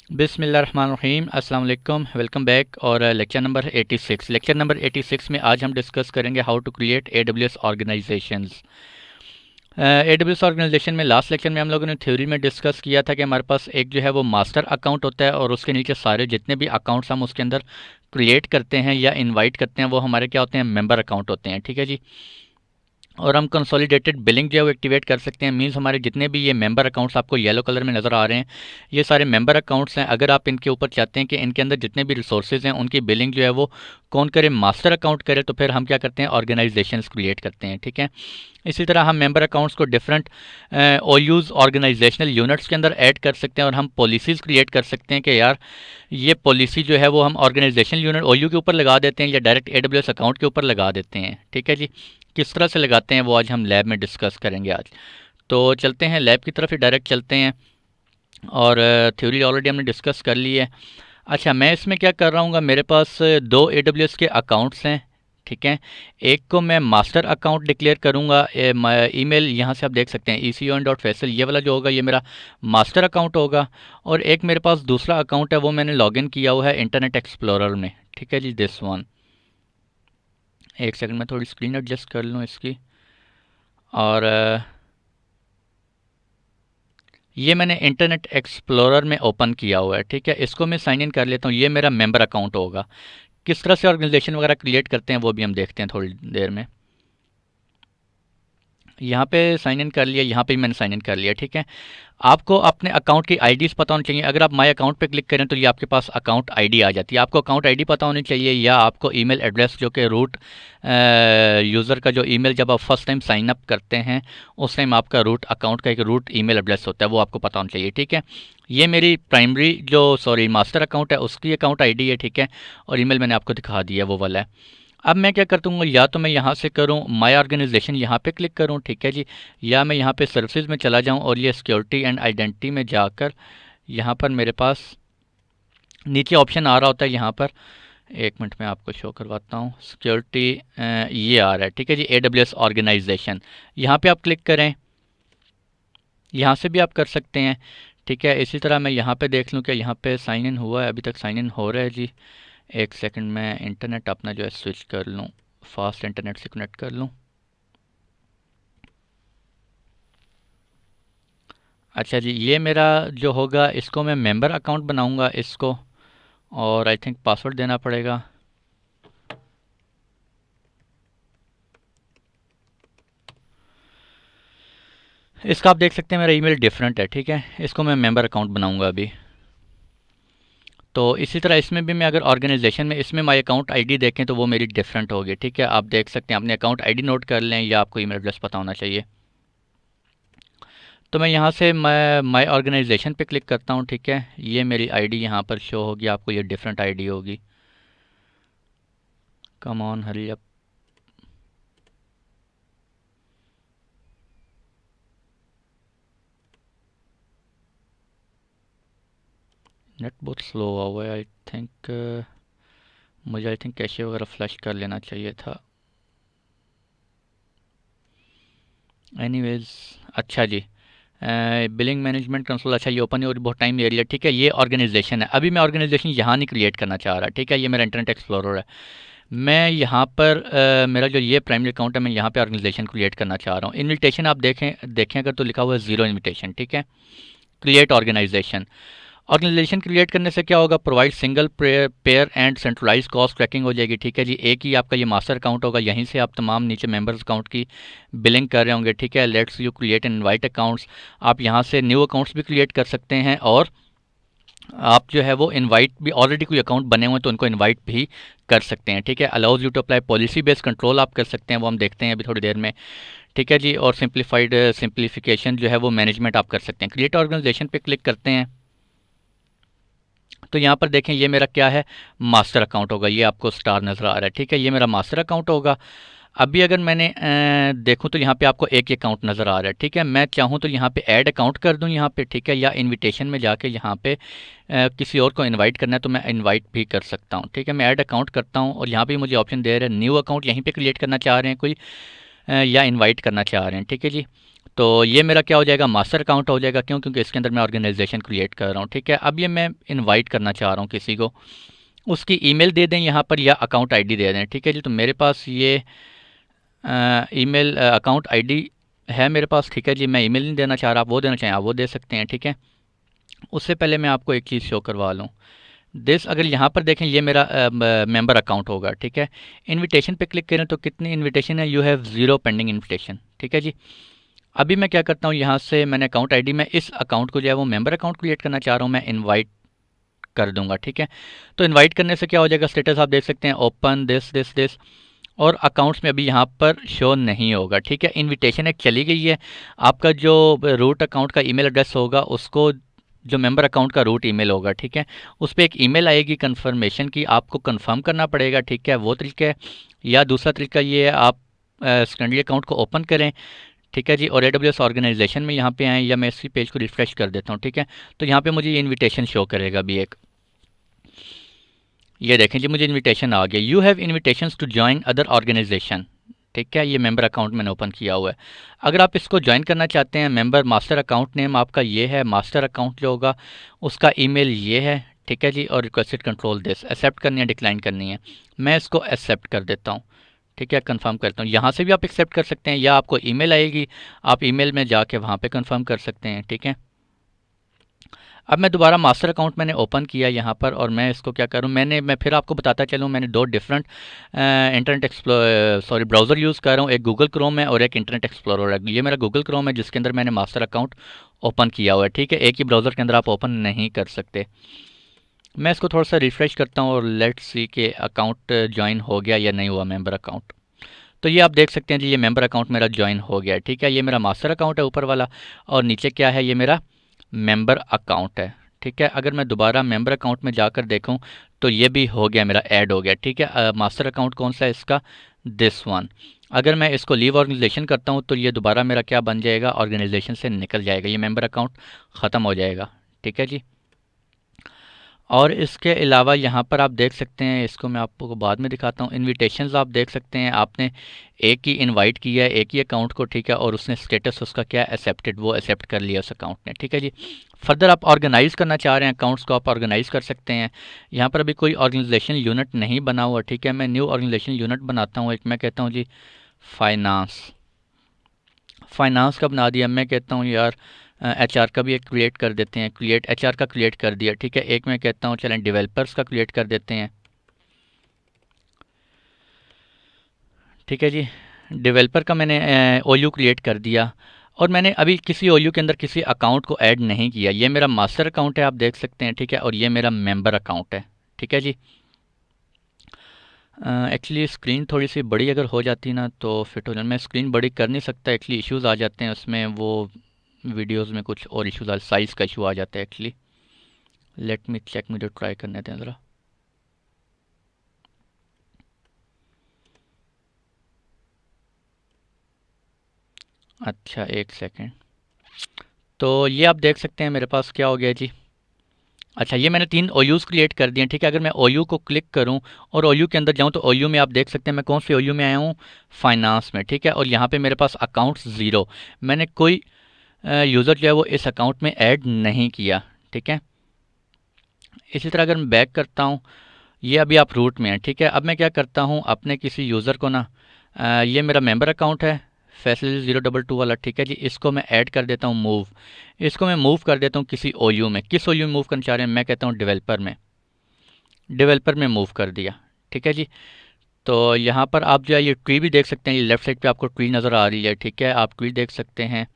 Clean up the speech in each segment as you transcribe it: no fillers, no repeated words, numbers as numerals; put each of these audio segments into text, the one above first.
बिस्मिल्लाहिर्रहमानिर्रहीम, अस्सलाम वालेकुम, वेलकम बैक। और लेक्चर नंबर 86 में आज हम डिस्कस करेंगे how to create AWS organizations. AWS organization में लास्ट लेक्चर में हम लोगों ने थ्योरी में डिस्कस किया था कि हमारे पास एक जो है वो मास्टर अकाउंट होता है और उसके नीचे सारे जितने भी अकाउंट्स हम उसके अंदर क्रिएट करते हैं या इनवाइट करते हैं वो हमारे क्या होते हैं, मेंबर अकाउंट होते हैं। ठीक है जी। और हम कंसोलिडेटेड बिलिंग जो है वो एक्टिवेट कर सकते हैं। मींस हमारे जितने भी ये मेंबर अकाउंट्स आपको येलो कलर में नज़र आ रहे हैं, ये सारे मेंबर अकाउंट्स हैं। अगर आप इनके ऊपर चाहते हैं कि इनके अंदर जितने भी रिसोर्सेज हैं उनकी बिलिंग जो है वो कौन करे, मास्टर अकाउंट करे, तो फिर हम क्या करते हैं, ऑर्गेनाइजेशंस क्रिएट करते हैं। ठीक है। इसी तरह हम मेंबर अकाउंट्स को डिफरेंट ओयूज़ ऑर्गेनाइजेशनल यूनिट्स के अंदर ऐड कर सकते हैं और हम पॉलिसीज़ क्रिएट कर सकते हैं कि यार ये पॉलिसी जो है वो हम ऑर्गेनाइजेशनल यूनिट ओयू के ऊपर लगा देते हैं या डायरेक्ट एडब्ल्यूएस अकाउंट के ऊपर लगा देते हैं। ठीक है जी। किस तरह से लगाते हैं वो आज हम लैब में डिस्कस करेंगे आज। तो चलते हैं लैब की तरफ ही डायरेक्ट चलते हैं। और थ्योरी ऑलरेडी हमने डिस्कस कर ली है। अच्छा, मैं इसमें क्या कर रहा हूँ, मेरे पास दो एडब्ल्यूएस के अकाउंट्स हैं। ठीक है। एक को मैं मास्टर अकाउंट डिक्लेयर करूँगा। ईमेल यहाँ से आप देख सकते हैं econ.faisal, ये वाला जो होगा ये मेरा मास्टर अकाउंट होगा। और एक मेरे पास दूसरा अकाउंट है, वो मैंने लॉगिन किया हुआ है इंटरनेट एक्सप्लोरर में। ठीक है जी, दिस वन। एक सेकंड में थोड़ी स्क्रीन एडजस्ट कर लूँ इसकी। और ये मैंने इंटरनेट एक्सप्लोरर में ओपन किया हुआ है। ठीक है, इसको मैं साइन इन कर लेता हूँ। ये मेरा मेंबर अकाउंट होगा। किस तरह से ऑर्गेनाइजेशन वगैरह क्रिएट करते हैं वो भी हम देखते हैं थोड़ी देर में। यहाँ पे साइन इन कर लिया, यहाँ पे भी मैंने साइन इन कर लिया। ठीक है। आपको अपने अकाउंट की आईडीज़ पता होनी चाहिए। अगर आप माय अकाउंट पे क्लिक करें तो ये आपके पास अकाउंट आईडी आ जाती है। आपको अकाउंट आईडी पता होनी चाहिए या आपको ईमेल एड्रेस जो कि रूट यूज़र का जो ईमेल जब आप फर्स्ट टाइम साइन अप करते हैं उस टाइम आपका रूट अकाउंट का एक रूट ईमेल एड्रेस होता है, वो आपको पता होना चाहिए। ठीक है। ये मेरी प्राइमरी जो मास्टर अकाउंट है उसकी अकाउंट आईडी है। ठीक है। और ईमेल मैंने आपको दिखा दिया वो वाला है। अब मैं क्या करता हूँ, या तो मैं यहाँ से करूँ माय ऑर्गेनाइजेशन, यहाँ पे क्लिक करूँ। ठीक है जी। या मैं यहाँ पे सर्विसेज में चला जाऊँ और ये सिक्योरिटी एंड आइडेंटिटी में जाकर यहाँ पर मेरे पास नीचे ऑप्शन आ रहा होता है। यहाँ पर एक मिनट में आपको शो करवाता हूँ। सिक्योरिटी ये आ रहा है। ठीक है जी, एडब्ल्यूएस ऑर्गेनाइजेशन, यहाँ पे आप क्लिक करें। यहाँ से भी आप कर सकते हैं। ठीक है। इसी तरह मैं यहाँ पे देख लूँ कि यहाँ पे साइन इन हुआ है, अभी तक साइन इन हो रहा है जी। एक सेकंड में इंटरनेट अपना जो है स्विच कर लूँ, फास्ट इंटरनेट से कनेक्ट कर लूँ। अच्छा जी, ये मेरा जो होगा इसको मैं मेंबर अकाउंट बनाऊंगा इसको। और आई थिंक पासवर्ड देना पड़ेगा। इसका आप देख सकते हैं मेरा ईमेल डिफरेंट है। ठीक है। इसको मैं मेंबर अकाउंट बनाऊंगा अभी। तो इसी तरह इसमें भी मैं अगर ऑर्गेनाइजेशन में इसमें माय अकाउंट आईडी देखें तो वो मेरी डिफरेंट होगी। ठीक है, आप देख सकते हैं। अपने अकाउंट आईडी नोट कर लें या आपको ईमेल एड्रेस पता होना चाहिए। तो मैं यहाँ से मैं माय ऑर्गेनाइजेशन पे क्लिक करता हूँ। ठीक है। ये मेरी आईडी यहाँ पर शो होगी आपको, ये डिफरेंट आईडी होगी। Come on hurry up. Net बहुत स्लो हुआ है आई थिंक। मुझे आई थिंक कैशे वगैरह फ्लश कर लेना चाहिए था। एनीवेज, अच्छा जी। बिलिंग मैनेजमेंट कंसोल, अच्छा ये ओपन है और बहुत टाइम ले लिया। ठीक है, ये ऑर्गेनाइजेशन है। अभी मैं ऑर्गेनाइजेशन यहाँ नहीं क्रिएट करना चाह रहा। ठीक है, ये मेरा इंटरनेट एक्सप्लोरर है। मैं यहाँ पर मेरा जो ये प्राइमरी अकाउंट है मैं यहाँ पे ऑर्गेनाइजेशन क्रिएट करना चाह रहा हूँ। इनविटेशन आप देखें देखें अगर तो लिखा हुआ है ज़ीरो इनविटेशन। ठीक है। Create organisation. ऑर्गेनाइजेशन क्रिएट करने से क्या होगा, provide single payer and centralize cost tracking हो जाएगी। ठीक है जी। एक ही आपका ये मास्टर अकाउंट होगा, यहीं से आप तमाम नीचे मेंबर्स अकाउंट की बिलिंग कर रहे होंगे। ठीक है। Let's you create and invite accounts, आप यहाँ से न्यू अकाउंट्स भी क्रिएट कर सकते हैं और आप जो है वो इनवाइट भी, ऑलरेडी कोई अकाउंट बने हुए हैं तो उनको इनवाइट भी कर सकते हैं। ठीक है। Allows you to apply policy based control आप कर सकते हैं, वो हम देखते हैं अभी थोड़ी देर में। ठीक है जी। और सिंप्लीफिकेशन जो है वो मैनेजमेंट आप कर सकते हैं। क्रिएट ऑर्गेनाइजेशन पे क्लिक करते हैं तो यहाँ पर देखें ये मेरा क्या है, मास्टर अकाउंट होगा। ये आपको स्टार नज़र आ रहा है। ठीक है, ये मेरा मास्टर अकाउंट होगा। अभी अगर मैंने देखूँ तो यहाँ पे आपको एक ही अकाउंट नज़र आ रहा है। ठीक है। मैं चाहूँ तो यहाँ पे ऐड अकाउंट कर दूँ यहाँ पे। ठीक है। या इनविटेशन में जाके यहाँ पे किसी और को इनवाइट करना है तो मैं इनवाइट भी कर सकता हूँ। ठीक है। मैं ऐड अकाउंट करता हूँ और यहाँ पे मुझे ऑप्शन दे रहे हैं न्यू अकाउंट, यहीं पे क्रिएट करना चाह रहे हैं कोई या इनवाइट करना चाह रहे हैं। ठीक है जी। तो ये मेरा क्या हो जाएगा, मास्टर अकाउंट हो जाएगा। क्यों? क्योंकि इसके अंदर मैं ऑर्गेनाइजेशन क्रिएट कर रहा हूँ। ठीक है, अब ये मैं इनवाइट करना चाह रहा हूँ किसी को, उसकी ईमेल दे दें यहाँ पर या अकाउंट आईडी दे दें। ठीक है जी, तो मेरे पास ये ईमेल अकाउंट आईडी है मेरे पास। ठीक है जी, मैं ईमेल नहीं देना चाह रहा, आप वो देना चाहें आप वो दे सकते हैं। ठीक है, उससे पहले मैं आपको एक चीज़ शो करवा लूँ। दिस, अगर यहाँ पर देखें ये मेरा मेंबर अकाउंट होगा। ठीक है, इनविटेशन पे क्लिक करें तो कितनी इनविटेशन है, यू हैव 0 पेंडिंग इनविटेशन। ठीक है जी, अभी मैं क्या करता हूँ, यहाँ से मैंने अकाउंट आईडी में इस अकाउंट को जो है वो मेंबर अकाउंट क्रिएट करना चाह रहा हूँ, मैं इनवाइट कर दूंगा। ठीक है, तो इनवाइट करने से क्या हो जाएगा, स्टेटस आप देख सकते हैं ओपन दिस दिस दिस, और अकाउंट्स में अभी यहाँ पर शो नहीं होगा। ठीक है, इनविटेशन एक चली गई है। आपका जो रूट अकाउंट का ईमेल एड्रेस होगा उसको, जो मेंबर अकाउंट का रूट ईमेल होगा, ठीक है, उस पर एक ईमेल आएगी कंफर्मेशन की, आपको कंफर्म करना पड़ेगा। ठीक है, वो तरीका है। या दूसरा तरीका ये है, आप सेकेंडरी अकाउंट को ओपन करें। ठीक है जी, और AWS ऑर्गेनाइजेशन में यहाँ पे आएँ, या मैं इसी पेज को रिफ्रेश कर देता हूँ। ठीक है, तो यहाँ पे मुझे ये इनविटेशन शो करेगा अभी एक, ये देखें जी, मुझे इनविटेशन आ गया, you have invitations to join other organization. ठीक है, ये मेंबर अकाउंट मैंने ओपन किया हुआ है। अगर आप इसको ज्वाइन करना चाहते हैं, मेंबर मास्टर अकाउंट नेम आपका ये है, मास्टर अकाउंट जो होगा उसका ईमेल ये है। ठीक है जी, और रिक्वेस्टेड कंट्रोल दिस, एक्सेप्ट करनी है डिक्लाइन करनी है, मैं इसको एक्सेप्ट कर देता हूँ। ठीक है, कंफर्म करता हूँ। यहाँ से भी आप एक्सेप्ट कर सकते हैं, या आपको ईमेल आएगी, आप ईमेल में जाके वहाँ पे कंफर्म कर सकते हैं। ठीक है, अब मैं दोबारा मास्टर अकाउंट मैंने ओपन किया यहाँ पर, और मैं इसको क्या करूँ, मैं फिर आपको बताता चलूँ, मैंने दो डिफरेंट इंटरनेट ब्राउज़र यूज़ कर रहा हूँ, एक गूगल क्रोम है और एक इंटरनेट एक्सप्लोरर है। ये मेरा गूगल क्रोम है जिसके अंदर मैंने मास्टर अकाउंट ओपन किया हुआ है। ठीक है, एक ही ब्राउज़र के अंदर आप ओपन नहीं कर सकते। मैं इसको थोड़ा सा रिफ़्रेश करता हूँ और लेट्स सी के अकाउंट ज्वाइन हो गया या नहीं हुआ मेंबर अकाउंट। तो ये आप देख सकते हैं जी, ये मेंबर अकाउंट मेरा ज्वाइन हो गया है। ठीक है, ये मेरा मास्टर अकाउंट है ऊपर वाला, और नीचे क्या है, ये मेरा मेंबर अकाउंट है। ठीक है, अगर मैं दोबारा मेंबर अकाउंट में जाकर देखूं तो ये भी हो गया, मेरा ऐड हो गया। ठीक है, मास्टर अकाउंट कौन सा है इसका, दिस वन। अगर मैं इसको लीव ऑर्गेनाइजेशन करता हूं तो ये दोबारा मेरा क्या बन जाएगा, ऑर्गेनाइजेशन से निकल जाएगा, ये मेंबर अकाउंट ख़त्म हो जाएगा। ठीक है जी, और इसके अलावा यहाँ पर आप देख सकते हैं, इसको मैं आपको बाद में दिखाता हूँ, इनविटेशंस आप देख सकते हैं, आपने एक ही इनवाइट किया है एक ही अकाउंट को। ठीक है, और उसने स्टेटस उसका क्या है, एक्सेप्टेड, वो एक्सेप्ट कर लिया उस अकाउंट ने। ठीक है जी, फर्दर आप ऑर्गेनाइज़ करना चाह रहे हैं अकाउंट्स को, आप ऑर्गेनाइज़ कर सकते हैं। यहाँ पर अभी कोई ऑर्गेनाइजेशन यूनिट नहीं बना हुआ। ठीक है, मैं न्यू ऑर्गेनाइजेशन यूनिट बनाता हूँ एक, मैं कहता हूँ जी फाइनेंस, फाइनेंस का बना दिया। मैं कहता हूँ यार HR का भी एक क्रिएट कर देते हैं, क्रिएट HR का क्रिएट कर दिया। ठीक है, एक मैं कहता हूँ चलें डेवलपर्स का क्रिएट कर देते हैं। ठीक है जी, डेवलपर का मैंने OU क्रिएट कर दिया, और मैंने अभी किसी OU के अंदर किसी अकाउंट को ऐड नहीं किया। ये मेरा मास्टर अकाउंट है आप देख सकते हैं। ठीक है, और ये मेरा मेंबर अकाउंट है। ठीक है जी, एक्चुअली स्क्रीन थोड़ी सी बड़ी अगर हो जाती ना तो फिट हो जाए, मैं स्क्रीन बड़ी कर नहीं सकता एक्चुअली, इश्यूज़ आ जाते हैं उसमें, वो वीडियोस में कुछ और इश्यूज आ, साइज़ का इशू आ जाता है एक्चुअली। लेट मी चेक, मुझे ट्राई करने दें ज़रा। अच्छा एक सेकेंड, तो ये आप देख सकते हैं मेरे पास क्या हो गया जी। अच्छा, ये मैंने 3 OUs क्रिएट कर दिए। ठीक है, अगर मैं OU को क्लिक करूं और OU के अंदर जाऊं तो OU में आप देख सकते हैं मैं कौन सी OU में आया हूं, फाइनेंस में। ठीक है, और यहाँ पे मेरे पास अकाउंट ज़ीरो, मैंने कोई यूज़र जो है वो इस अकाउंट में ऐड नहीं किया। ठीक है, इसी तरह अगर मैं बैक करता हूँ, ये अभी आप रूट में हैं। ठीक है, अब मैं क्या करता हूँ, अपने किसी यूज़र को ना, ये मेरा मेंबर अकाउंट है फैसल 022 वाला। ठीक है जी, इसको मैं ऐड कर देता हूँ मूव, इसको मैं मूव कर देता हूँ किसी OU में। किस OU में मूव करना चाह रहे हैं, मैं कहता हूँ डेवलपर में, डेवलपर में मूव कर दिया। ठीक है जी, तो यहाँ पर आप जो है ये ट्री भी देख सकते हैं, ये लेफ्ट साइड पे आपको ट्री नज़र आ रही है। ठीक है, आप ट्री देख सकते हैं।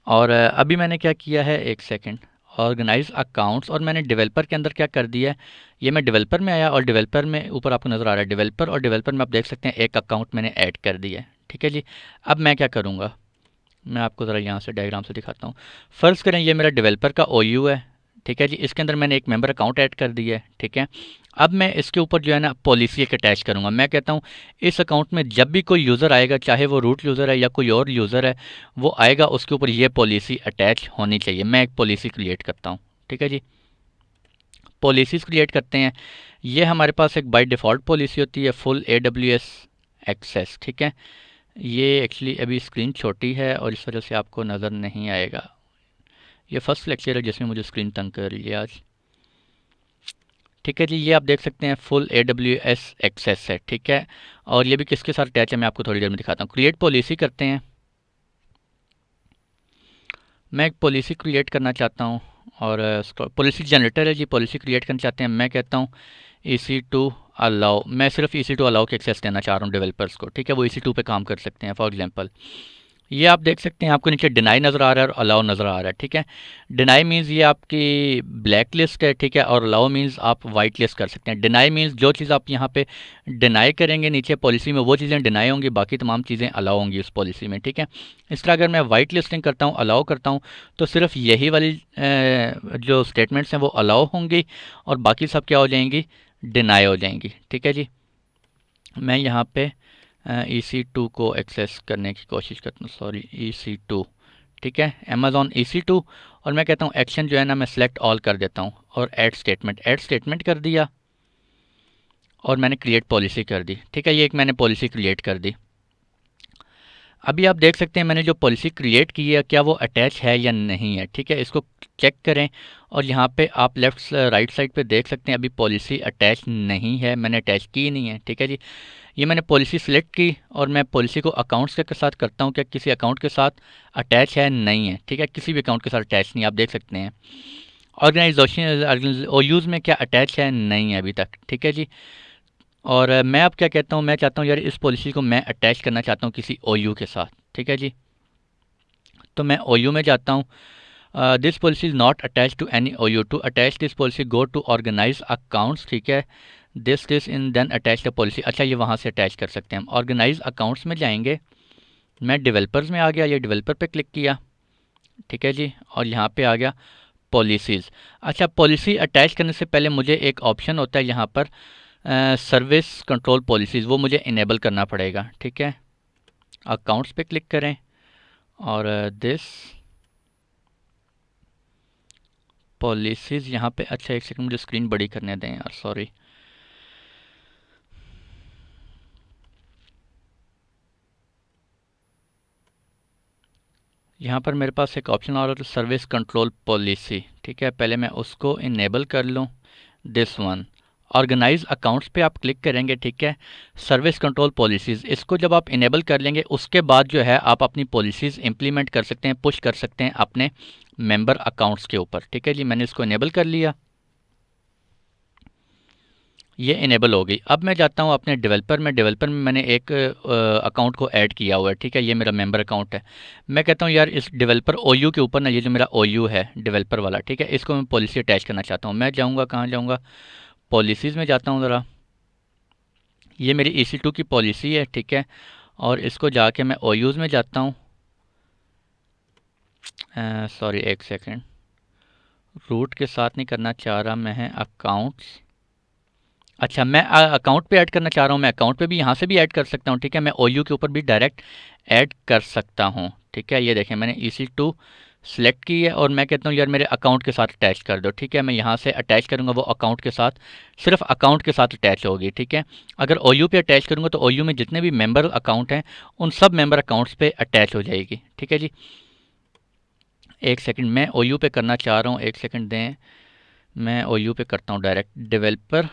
और अभी मैंने क्या किया है, एक सेकंड, ऑर्गेनाइज अकाउंट्स, और मैंने डेवलपर के अंदर क्या कर दिया है, ये मैं डेवलपर में आया, और डेवलपर में ऊपर आपको नज़र आ रहा है डेवलपर, और डेवलपर में आप देख सकते हैं एक अकाउंट मैंने ऐड कर दिया है। ठीक है जी, अब मैं क्या करूँगा, मैं आपको ज़रा यहाँ से डायग्राम से दिखाता हूँ। फ़र्ज़ करें ये मेरा डेवलपर का OU है। ठीक है जी, इसके अंदर मैंने एक मेंबर अकाउंट ऐड कर दिया है। ठीक है, अब मैं इसके ऊपर जो है ना पॉलिसी एक अटैच करूँगा। मैं कहता हूँ इस अकाउंट में जब भी कोई यूज़र आएगा, चाहे वो रूट यूज़र है या कोई और यूज़र है, वो आएगा उसके ऊपर ये पॉलिसी अटैच होनी चाहिए। मैं एक पॉलिसी क्रिएट करता हूँ। ठीक है जी, पॉलिसीज़ क्रिएट करते हैं। ये हमारे पास एक बाय डिफ़ॉल्ट पॉलिसी होती है, फुल AWS एक्सेस। ठीक है, ये एक्चुअली अभी स्क्रीन छोटी है और इस वजह से आपको नज़र नहीं आएगा। ये फर्स्ट लेक्चर है जिसमें मुझे स्क्रीन तंग कर लिया आज। ठीक है जी, ये आप देख सकते हैं फुल AWS एक्सेस है। ठीक है, और ये भी किसके साथ अटैच है मैं आपको थोड़ी देर में दिखाता हूँ। क्रिएट पॉलिसी करते हैं। मैं एक पॉलिसी क्रिएट करना चाहता हूँ और पॉलिसी जनरेटर है जी, पॉलिसी क्रिएट करना चाहते हैं। मैं कहता हूँ EC2 अलाउ। मैं सिर्फ EC2 अलाउ के एक्सेस देना चाह रहा हूँ डेवलपर्स को। ठीक है, वो EC2 पे काम कर सकते हैं। फॉर एग्जांपल ये आप देख सकते हैं, आपको नीचे डिनाई नज़र आ रहा है और अलाउ नज़र आ रहा है। ठीक है, डिनाई मीन्स ये आपकी ब्लैक लिस्ट है। ठीक है, और अलाउ मीन्स आप वाइट लिस्ट कर सकते हैं। डिनाई मीन्स जो चीज़ आप यहाँ पे डिनाई करेंगे नीचे पॉलिसी में वो चीज़ें डिनाई होंगी, बाकी तमाम चीज़ें अलाउ होंगी उस पॉलिसी में। ठीक है, इस तरह अगर मैं वाइट लिस्टिंग करता हूँ, अलाउ करता हूँ, तो सिर्फ यही वाली जो स्टेटमेंट्स हैं वो अलाउ होंगी और बाकी सब क्या हो जाएंगी, डिनाई हो जाएंगी। ठीक है जी, मैं यहाँ पे EC2 को एक्सेस करने की कोशिश करता हूँ। Sorry, EC2। ठीक है, अमेज़ॉन EC2, और मैं कहता हूँ एक्शन जो है ना मैं सेलेक्ट ऑल कर देता हूँ और ऐड स्टेटमेंट कर दिया और मैंने क्रिएट पॉलिसी कर दी। ठीक है, ये एक मैंने पॉलिसी क्रिएट कर दी। अभी आप देख सकते हैं मैंने जो पॉलिसी क्रिएट की है क्या वो अटैच है या नहीं है। ठीक है, इसको चेक करें और यहाँ पे आप लेफ्ट राइट साइड पे देख सकते हैं अभी पॉलिसी अटैच नहीं है, मैंने अटैच की नहीं है। ठीक है जी, ये मैंने पॉलिसी सिलेक्ट की और मैं पॉलिसी को अकाउंट्स के साथ करता हूँ, क्या किसी अकाउंट के साथ अटैच है, नहीं है। ठीक है, किसी भी अकाउंट के साथ अटैच नहीं, आप देख सकते हैं। ऑर्गेनाइजेशन OUs में क्या अटैच है, नहीं है अभी तक। ठीक है जी, और मैं अब क्या कहता हूँ, मैं चाहता हूँ यार इस पॉलिसी को मैं अटैच करना चाहता हूँ किसी OU के साथ। ठीक है जी, तो मैं OU में जाता हूँ। This policy is not attach to any OU। To attach this policy go to organize accounts. ठीक है, this in then attach the policy. अच्छा, ये वहाँ से अटैच कर सकते हैं हम। ऑर्गेनाइज अकाउंट्स में जाएंगे, मैं डेवलपर्स में आ गया, ये डेवलपर पे क्लिक किया। ठीक है जी, और यहाँ पे आ गया पॉलिसीज़। अच्छा, पॉलिसी अटैच करने से पहले मुझे एक ऑप्शन होता है यहाँ पर सर्विस कंट्रोल पॉलिसीज़, वो मुझे इनेबल करना पड़ेगा। ठीक है, अकाउंट्स पे क्लिक करें और दिस पॉलिसीज़ यहाँ पे। अच्छा, एक सेकंड मुझे स्क्रीन बड़ी करने दें यार, सॉरी। यहाँ पर मेरे पास एक ऑप्शन आ रहा है सर्विस कंट्रोल पॉलिसी। ठीक है, पहले मैं उसको इनेबल कर लूँ। दिस वन ऑर्गेनाइज अकाउंट्स पे आप क्लिक करेंगे। ठीक है, सर्विस कंट्रोल पॉलिसीज़, इसको जब आप इनेबल कर लेंगे उसके बाद जो है आप अपनी पॉलिसीज़ इंप्लीमेंट कर सकते हैं, पुश कर सकते हैं अपने मेंबर अकाउंट्स के ऊपर। ठीक है जी, मैंने इसको इनेबल कर लिया, ये इनेबल हो गई। अब मैं जाता हूँ अपने डेवलपर में। डेवलपर में मैंने एक अकाउंट को ऐड किया हुआ है। ठीक है, ये मेरा मेंबर अकाउंट है। मैं कहता हूँ यार इस डेवलपर OU के ऊपर ना, ये जो मेरा OU है डेवलपर वाला, ठीक है, इसको मैं पॉलिसी अटैच करना चाहता हूँ। मैं जाऊँगा, कहाँ जाऊँगा, पॉलिसीज़ में जाता हूँ ज़रा। ये मेरी EC2 की पॉलिसी है। ठीक है, और इसको जाके मैं OUs में जाता हूँ। सॉरी, एक सेकेंड, रूट के साथ नहीं करना चाह रहा मैं, अकाउंट्स। अच्छा, मैं अकाउंट पे ऐड करना चाह रहा हूँ, मैं अकाउंट पे भी यहाँ से भी ऐड कर सकता हूँ। ठीक है, मैं OU के ऊपर भी डायरेक्ट ऐड कर सकता हूँ। ठीक है, ये देखें मैंने EC2 सेलेक्ट की है और मैं कहता हूँ यार मेरे अकाउंट के साथ अटैच कर दो। ठीक है, मैं यहाँ से अटैच करूँगा, वो अकाउंट के साथ, सिर्फ अकाउंट के साथ अटैच होगी। ठीक है, अगर OU पे अटैच करूँगा तो OU में जितने भी मेंबर अकाउंट हैं उन सब मेंबर अकाउंट्स पे अटैच हो जाएगी। ठीक है जी, एक सेकंड, मैं OU पे करना चाह रहा हूँ, एक सेकंड दें, मैं OU पे करता हूँ डायरेक्ट। डेवलपर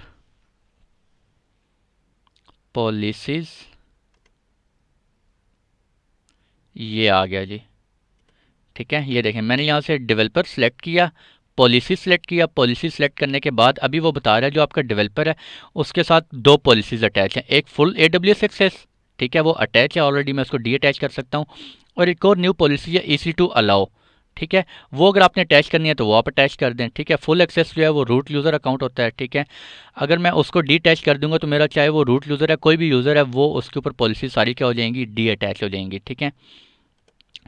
पॉलिसीज़, ये आ गया जी। ठीक है, ये देखें मैंने यहाँ से डेवलपर सेलेक्ट किया, पॉलिसी सेलेक्ट किया। पॉलिसी सेलेक्ट करने के बाद अभी वो बता रहा है जो आपका डेवलपर है उसके साथ दो पॉलिसीज़ अटैच हैं। एक फुल AWS एक्सेस, ठीक है, वो अटैच है ऑलरेडी, मैं उसको डी अटैच कर सकता हूँ। और एक और न्यू पॉलिसी है EC2 अलाउ। ठीक है, वो अगर आपने अटैच करनी है तो वो आप अटैच कर दें। ठीक है, फुल एक्सेस जो है वो रूट यूज़र अकाउंट होता है। ठीक है, अगर मैं उसको डी अटैच कर दूंगा तो मेरा चाहे वो रूट यूज़र है कोई भी यूज़र है, वो उसके ऊपर पॉलिसी सारी क्या हो जाएंगी, डी अटैच हो जाएंगी। ठीक है,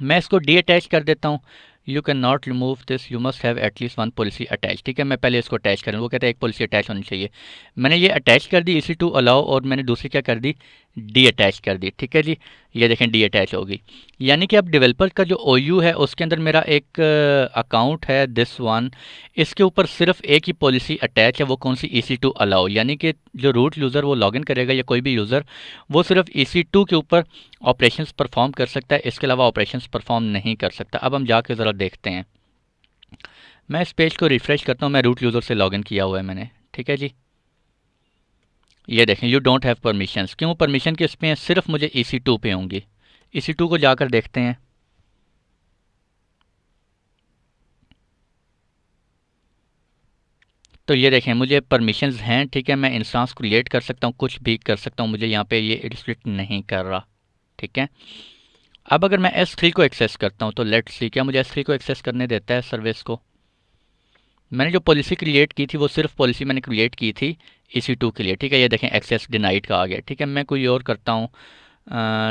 मैं इसको डी अटैच कर देता हूँ। You can not remove this, you must have at least one policy attach. ठीक है, मैं पहले इसको अटैच करूँ, वो कहता है एक पॉलिसी अटैच होनी चाहिए। मैंने ये अटैच कर दी EC2 अलाउ, और मैंने दूसरी क्या कर दी, डी अटैच कर दी। ठीक है जी, ये देखें डी अटैच होगी। यानी कि अब डेवलपर का जो ओयू है उसके अंदर मेरा एक अकाउंट है दिस वन, इसके ऊपर सिर्फ एक ही पॉलिसी अटैच है, वो कौन सी, EC2 अलाउ। यानी कि जो रूट यूज़र वो लॉगिन करेगा या कोई भी यूज़र, वो सिर्फ EC2 के ऊपर ऑपरेशंस परफॉर्म कर सकता है, इसके अलावा ऑपरेशंस परफॉर्म नहीं कर सकता। अब हम जाके ज़रा देखते हैं। मैं इस पेज को रिफ़्रेश करता हूँ, मैं रूट यूज़र से लॉगिन किया हुआ है मैंने, ठीक है जी। ये देखें, यू डोंट हैव परमिशंस, क्यों परमिशन किस पे हैं, सिर्फ मुझे EC2 पे होंगी। EC2 को जाकर देखते हैं। तो ये देखें मुझे परमिशंस हैं, ठीक है, मैं इंस्टेंस क्रिएट कर सकता हूँ, कुछ भी कर सकता हूँ, मुझे यहाँ पे ये रिस्ट्रिक्ट नहीं कर रहा, ठीक है। अब अगर मैं S3 को एक्सेस करता हूँ तो लेट्स सी क्या मुझे S3 को एक्सेस करने देता है सर्विस को। मैंने जो पॉलिसी क्रिएट की थी वो सिर्फ पॉलिसी मैंने क्रिएट की थी EC2 के लिए, ठीक है। ये देखें एक्सेस डिनाइड का आ गया, ठीक है। मैं कोई और करता हूँ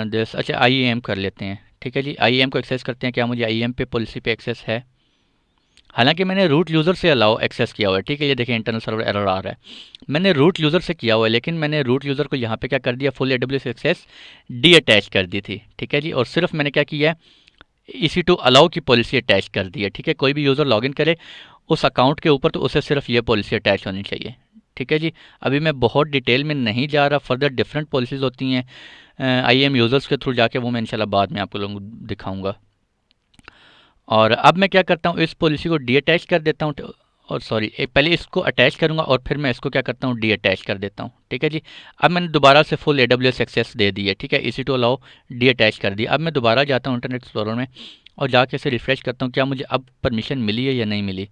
दिस, अच्छा IAM कर लेते हैं, ठीक है जी। IAM को एक्सेस करते हैं, क्या मुझे IAM पे पॉलिसी पे एक्सेस है। हालांकि मैंने रूट यूज़र से अलाउ एक्सेस किया हुआ है, ठीक है। ये देखें इंटरनल सर्वर एरर आ रहा है, मैंने रूट यूज़र से किया हुआ है, लेकिन मैंने रूट यूज़र को यहाँ पे क्या कर दिया, full AWS access detach कर दी थी, ठीक है जी। और सिर्फ मैंने क्या किया है, EC2 अलाउ की पॉलिसी अटैच कर दी है, ठीक है। कोई भी यूज़र लॉगिन करे उस अकाउंट के ऊपर तो उसे सिर्फ ये पॉलिसी अटैच होनी चाहिए, ठीक है जी। अभी मैं बहुत डिटेल में नहीं जा रहा, फर्दर डिफरेंट पॉलिसीज़ होती हैं IAM यूज़र्स के थ्रू जाके, वो मैं इंशाल्लाह बाद में आपको लोगों को दिखाऊंगा। और अब मैं क्या करता हूँ, इस पॉलिसी को डी अटैच कर देता हूँ, और सॉरी पहले इसको अटैच करूँगा और फिर मैं इसको क्या करता हूँ, डी अटैच कर देता हूँ, ठीक है जी। अब मैंने दोबारा से फुल AWS एक्सेस दे दी है, ठीक है। EC2 अलाउ डी अटैच कर दिया। अब मैं दोबारा जाता हूँ इंटरनेट एक्सप्लोरर में और जाके इसे रिफ़्रेश करता हूँ, क्या मुझे अब परमिशन मिली है या नहीं मिली।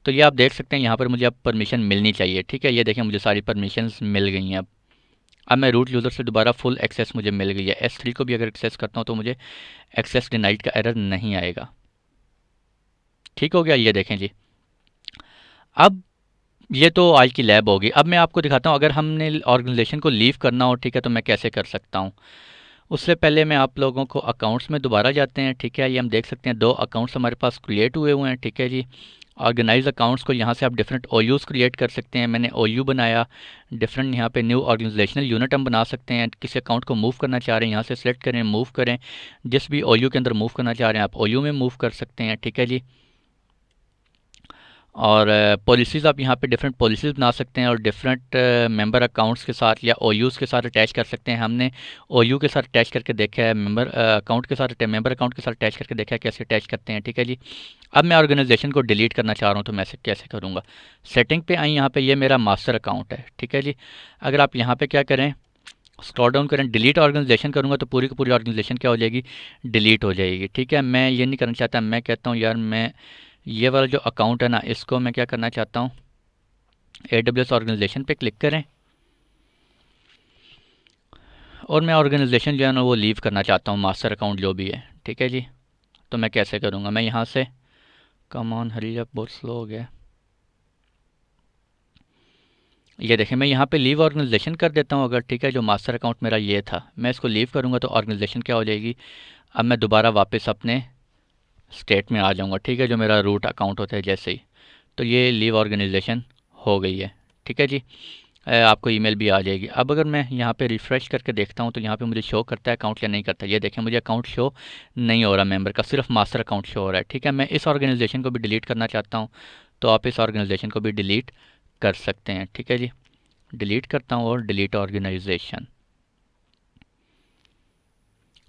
तो ये आप देख सकते हैं यहाँ पर मुझे अब परमिशन मिलनी चाहिए, ठीक है। ये देखें मुझे सारी परमिशंस मिल गई हैं। अब मैं रूट यूज़र से दोबारा फुल एक्सेस मुझे मिल गई है। S3 को भी अगर एक्सेस करता हूँ तो मुझे एक्सेस डिनाइड का एरर नहीं आएगा, ठीक हो गया। ये देखें जी, अब ये तो आज की लैब होगी। अब मैं आपको दिखाता हूँ अगर हमने ऑर्गेनाइजेशन को लीव करना हो, ठीक है, तो मैं कैसे कर सकता हूँ। उससे पहले मैं आप लोगों को अकाउंट्स में दोबारा जाते हैं, ठीक है। ये हम देख सकते हैं 2 अकाउंट्स हमारे पास क्रिएट हुए हुए हैं, ठीक है जी। ऑर्गेनाइज अकाउंट्स को यहाँ से आप डिफरेंट OUs क्रिएट कर सकते हैं। मैंने OU बनाया, डिफरेंट यहाँ पे न्यू ऑर्गेनाइजेशनल यूनिट हम बना सकते हैं। किसी अकाउंट को मूव करना चाह रहे हैं, यहाँ से सिलेक्ट करें, मूव करें। जिस भी OU के अंदर मूव करना चाह रहे हैं आप OU में मूव कर सकते हैं, ठीक है जी। और पॉलिसीज़ आप यहाँ पे डिफरेंट पॉलिसीज़ बना सकते हैं और डिफरेंट मेंबर अकाउंट्स के साथ या OUs के साथ अटैच कर सकते हैं। हमने OU के साथ अटैच करके देखा है, मेंबर अकाउंट के साथ, मेंबर अकाउंट के साथ अटैच करके देखा है कैसे अटैच करते हैं, ठीक है जी। अब मैं ऑर्गेनाइजेशन को डिलीट करना चाह रहा हूँ तो मैं कैसे करूँगा। सेटिंग पे आई, यहाँ पे ये मेरा मास्टर अकाउंट है, ठीक है जी। अगर आप यहाँ पे क्या करें, स्क्रॉल डाउन करें, डिलीट ऑर्गेनाइजेशन करूँगा तो पूरी की पूरी ऑर्गेनाइजेशन क्या हो जाएगी, डिलीट हो जाएगी, ठीक है। मैं ये नहीं करना चाहता, मैं कहता हूँ यार मैं ये वाला जो अकाउंट है ना, इसको मैं क्या करना चाहता हूँ, AWS ऑर्गेनाइजेशन पे क्लिक करें और मैं ऑर्गेनाइजेशन जो है ना वो लीव करना चाहता हूँ, मास्टर अकाउंट जो भी है, ठीक है जी। तो मैं कैसे करूँगा, मैं यहाँ से, कम ऑन हरी अप, बहुत स्लो हो गया। ये देखें मैं यहाँ पे लीव ऑर्गेनाइजेशन कर देता हूँ अगर, ठीक है। जो मास्टर अकाउंट मेरा ये था, मैं इसको लीव करूँगा तो ऑर्गेनाइजेशन क्या हो जाएगी। अब मैं दोबारा वापस अपने स्टेट में आ जाऊँगा, ठीक है, जो मेरा रूट अकाउंट होता है जैसे ही। तो ये लीव ऑर्गेनाइजेशन हो गई है, ठीक है जी। आपको ईमेल भी आ जाएगी। अब अगर मैं यहाँ पे रिफ़्रेश करके देखता हूँ तो यहाँ पे मुझे शो करता है अकाउंट या नहीं करता। ये देखें मुझे अकाउंट शो नहीं हो रहा मेंबर का, सिर्फ मास्टर अकाउंट शो हो रहा है, ठीक है। मैं इस ऑर्गेनाइजेशन को भी डिलीट करना चाहता हूँ तो आप इस ऑर्गेनाइजेशन को भी डिलीट कर सकते हैं, ठीक है जी। डिलीट करता हूँ और डिलीट ऑर्गेनाइजेशन।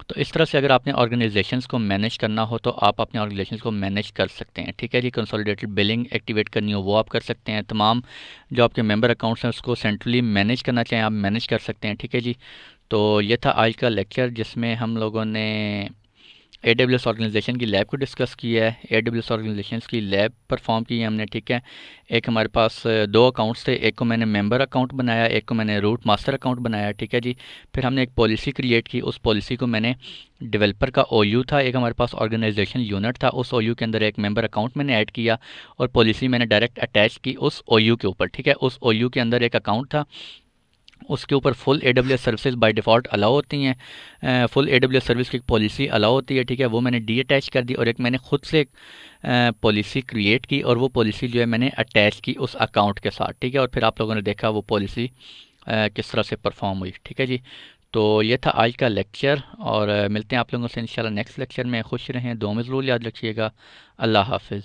तो इस तरह से अगर आपने ऑर्गेनाइजेशंस को मैनेज करना हो तो आप अपने ऑर्गेनाइजेशंस को मैनेज कर सकते हैं, ठीक है जी। कंसोलिडेटेड बिलिंग एक्टिवेट करनी हो वो आप कर सकते हैं। तमाम जो आपके मेंबर अकाउंट्स हैं उसको सेंट्रली मैनेज करना चाहें आप मैनेज कर सकते हैं, ठीक है जी। तो ये था आज का लेक्चर जिसमें हम लोगों ने AWS ऑर्गेनाइजेशन की लैब को डिस्कस किया है। AWS ऑर्गेनाइजेशन की लैब परफॉर्म की है हमने, ठीक है। एक हमारे पास 2 अकाउंट्स थे, एक को मैंने मेंबर अकाउंट बनाया, एक को मैंने रूट मास्टर अकाउंट बनाया, ठीक है जी। फिर हमने एक पॉलिसी क्रिएट की, उस पॉलिसी को मैंने डेवलपर का OU था, एक हमारे पास ऑर्गेनाइजेशन यूनिट था, उस OU के अंदर एक मेंबर अकाउंट मैंने ऐड किया और पॉलिसी मैंने डायरेक्ट अटैच की उस OU के ऊपर, ठीक है। उस OU के अंदर एक अकाउंट था, उसके ऊपर full AWS services by default allow होती हैं। फुल AWS सर्विस की एक पॉलिसी अलाउ होती है, ठीक है। वो मैंने डी अटैच कर दी और एक मैंने खुद से पॉलिसी क्रिएट की और वो पॉलिसी जो है मैंने अटैच की उस अकाउंट के साथ, ठीक है। और फिर आप लोगों ने देखा वो पॉलिसी किस तरह से परफॉर्म हुई, ठीक है जी। तो ये था आज का लेक्चर, और मिलते हैं आप लोगों से इंशाल्लाह नेक्स्ट लेक्चर में। खुश रहें, दुआ में ज़रूर याद रखिएगा। अल्लाह हाफ़िज़।